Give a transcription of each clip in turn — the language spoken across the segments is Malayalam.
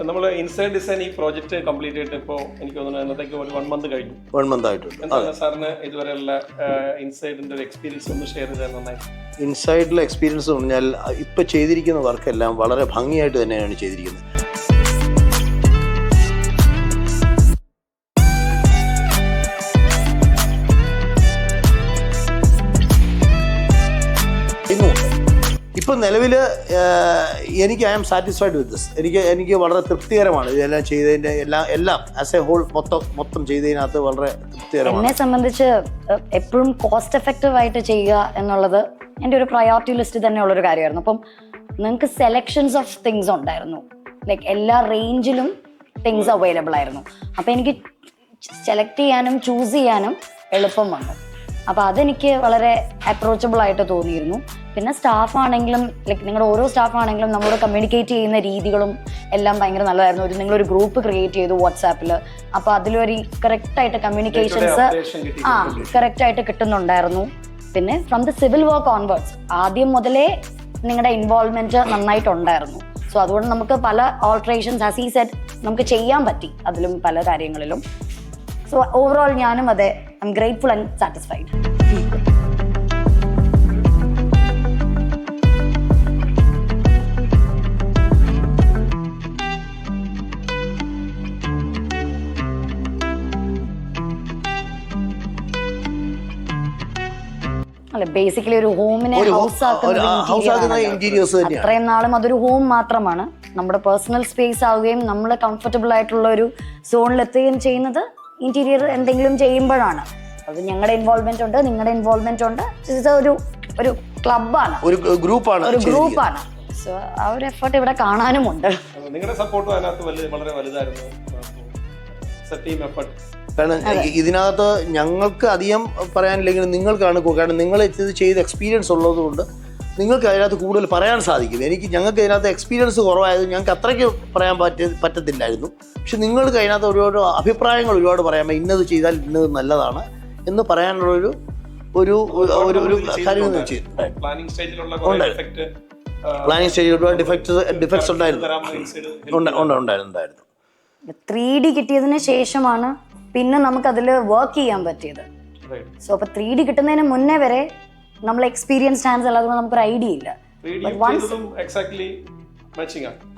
നമ്മൾ ഇൻസൈഡ് ഡിസൈൻ ഈ പ്രോജക്റ്റ് കംപ്ലീറ്റ് ചെയ്തിട്ട് ഇപ്പോൾ എനിക്ക് തോന്നുന്നു എന്നത്തേക്ക് ഒരു 1 month കഴിഞ്ഞു. 1 month ആയിട്ടുണ്ട്. എന്താണ് സാറിന് ഇതുവരെയുള്ള ഇൻസൈഡിന്റെ ഒരു എക്സ്പീരിയൻസ് ഒന്ന് ഷെയർ ചെയ്താൽ നന്നായി. ഇൻസൈഡിലെ എക്സ്പീരിയൻസ് എന്ന് പറഞ്ഞാൽ ഇപ്പം ചെയ്തിരിക്കുന്ന വർക്കെല്ലാം വളരെ ഭംഗിയായിട്ട് തന്നെയാണ് ചെയ്തിരിക്കുന്നത്. ഇപ്പം നിലവിൽ എനിക്ക് I am satisfied with this. എനിക്ക് വളരെ തൃപ്തികരമാണ് ഇതെല്ലാം ചെയ്തതിൻ്റെ എല്ലാം ആസ് എ ഹോൾ മൊത്തം ചെയ്തതിനകത്ത് വളരെ തൃപ്തികരമാണ്. എന്നെ സംബന്ധിച്ച് എപ്പോഴും കോസ്റ്റ് എഫക്റ്റീവ് ആയിട്ട് ചെയ്യുക എന്നുള്ളത് എൻ്റെ ഒരു പ്രയോറിറ്റി ലിസ്റ്റ് തന്നെയുള്ളൊരു കാര്യമായിരുന്നു. അപ്പം നിങ്ങൾക്ക് സെലക്ഷൻസ് ഓഫ് തിങ്സ് ഉണ്ടായിരുന്നു, ലൈക്ക് എല്ലാ റേഞ്ചിലും തിങ്സ് അവൈലബിൾ ആയിരുന്നു. അപ്പം എനിക്ക് സെലക്ട് ചെയ്യാനും ചൂസ് ചെയ്യാനും എളുപ്പം വന്നു. അപ്പോൾ അതെനിക്ക് വളരെ അപ്രോച്ചബിൾ ആയിട്ട് തോന്നിയിരുന്നു. പിന്നെ സ്റ്റാഫ് ആണെങ്കിലും ലൈക്ക് നിങ്ങളുടെ ഓരോ സ്റ്റാഫ് ആണെങ്കിലും നമ്മളോട് കമ്മ്യൂണിക്കേറ്റ് ചെയ്യുന്ന രീതികളും എല്ലാം ഭയങ്കര നല്ലതായിരുന്നു. നിങ്ങളൊരു ഗ്രൂപ്പ് ക്രിയേറ്റ് ചെയ്തു വാട്സാപ്പിൽ, അപ്പോൾ അതിലൊരു കറക്റ്റായിട്ട് കമ്മ്യൂണിക്കേഷൻസ് കറക്റ്റായിട്ട് കിട്ടുന്നുണ്ടായിരുന്നു. പിന്നെ from the civil work onwards ആദ്യം മുതലേ നിങ്ങളുടെ ഇൻവോൾവ്മെന്റ് നന്നായിട്ടുണ്ടായിരുന്നു. സോ അതുകൊണ്ട് നമുക്ക് പല ഓൾട്രേഷൻസ് ആസ് ഈ സെറ്റ് നമുക്ക് ചെയ്യാൻ പറ്റി അതിലും പല കാര്യങ്ങളിലും. സോ ഓവറോൾ ഞാനും അതെ I M grateful and satisfied. അല്ല, ബേസിക്കലി ഒരു ഹോമിനെ ഹൗസ് ആക്കുന്ന ഇന്റീരിയേഴ്സ് അത്രയും നാളും അതൊരു ഹോം മാത്രമാണ്. നമ്മുടെ പേഴ്സണൽ സ്പേസ് ആവുകയും നമ്മൾ കംഫർട്ടബിൾ ആയിട്ടുള്ള ഒരു സോണിലെത്തുകയും ചെയ്യുന്നത് ഇന്റീരിയർ എന്തെങ്കിലും ചെയ്യുമ്പോഴാണ്. അത് ഞങ്ങളുടെ ഇൻവോൾവ്മെന്റ് ഉണ്ട്, നിങ്ങളുടെ ഇൻവോൾവ്മെന്റ് ഉണ്ട്. ഇത് ഒരു ക്ലബാണ്, ഒരു ഗ്രൂപ്പാണ്. സോ ആ ഒരു എഫേർട്ട് ഇവിടെ കാണാനുമുണ്ട്. നിങ്ങളുടെ സപ്പോർട്ട് അതിനകത്ത് വളരെ വലുതായിരുന്നു. കാരണം ഇതിനകത്ത് ഞങ്ങൾക്ക് അധികം പറയാനില്ലെങ്കിലും നിങ്ങൾക്കാണ്, കാരണം നിങ്ങൾ ഇത് ചെയ്ത എക്സ്പീരിയൻസ് ഉള്ളതുകൊണ്ട് നിങ്ങൾക്ക് അതിനകത്ത് കൂടുതൽ പറയാൻ സാധിക്കും. ഞങ്ങൾക്ക് ഇതിനകത്ത് എക്സ്പീരിയൻസ് കുറവായത് ഞങ്ങൾക്ക് അത്രയ്ക്ക് പറയാൻ പറ്റത്തില്ലായിരുന്നു. പക്ഷെ നിങ്ങൾക്ക് അതിനകത്ത് ഒരുപാട് അഭിപ്രായങ്ങൾ ഒരുപാട് പറയാൻ, ഇന്നത് ചെയ്താൽ ഇന്നത് നല്ലതാണ് എന്ന് പറയാനുള്ളൊരു കാര്യം പ്ലാനിങ് സ്റ്റേജിൽ ഒരുപാട് ഡിഫക്ട്സ് ഉണ്ടായിരുന്നു. 3D കിട്ടിയതിന് ശേഷമാണ് പിന്നെ നമുക്കതിൽ വർക്ക് ചെയ്യാൻ പറ്റിയത്. സോ അപ്പൊ 3D കിട്ടുന്നതിന് മുന്നേ വരെ നമ്മൾ എക്സ്പീരിയൻസ്ഡ് ഹാൻഡ്സ് അല്ലാതെ നമുക്കൊരു ഐഡിയ ഇല്ല.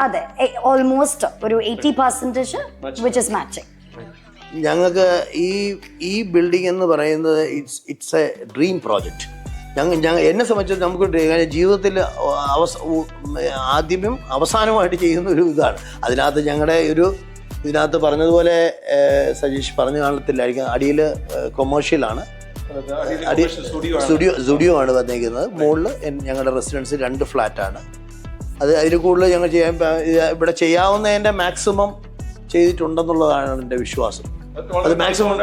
അതെ, ഓൾമോസ്റ്റ് ഒരു 80% വിച്ച് ഇസ് മാച്ചിങ്. ഞങ്ങൾക്ക് ഈ ബിൽഡിംഗ് എന്ന് പറയുന്നത് ഇറ്റ്സ് എ ഡ്രീം പ്രോജക്റ്റ്. എന്നെ സംബന്ധിച്ച് നമുക്ക് ജീവിതത്തിൽ ആദ്യമേ അവസാനമായിട്ട് ചെയ്യുന്ന ഒരു ഇതാണ്. അതിനകത്ത് ഇതിനകത്ത് പറഞ്ഞതുപോലെ സജീഷ് പറഞ്ഞു കാണത്തില്ലായിരിക്കും, അടിയിൽ കൊമേഴ്ഷ്യലാണ്, സ്റ്റുഡിയോ ആണ് വന്നിരിക്കുന്നത്. മുകളിൽ ഞങ്ങളുടെ റെസിഡൻസ് 2 ഫ്ലാറ്റാണ്. അതിൽ കൂടുതൽ ഞങ്ങൾ ഇവിടെ ചെയ്യാവുന്നതിൻ്റെ മാക്സിമം ചെയ്തിട്ടുണ്ടെന്നുള്ളതാണ് എൻ്റെ വിശ്വാസം. അത് മാക്സിമം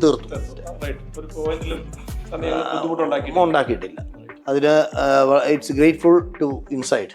തീർത്തു, ഉണ്ടാക്കിയിട്ടില്ല. അതിന് ഇറ്റ്സ് ഗ്രേറ്റ്ഫുൾ ടു ഇൻസൈഡ്.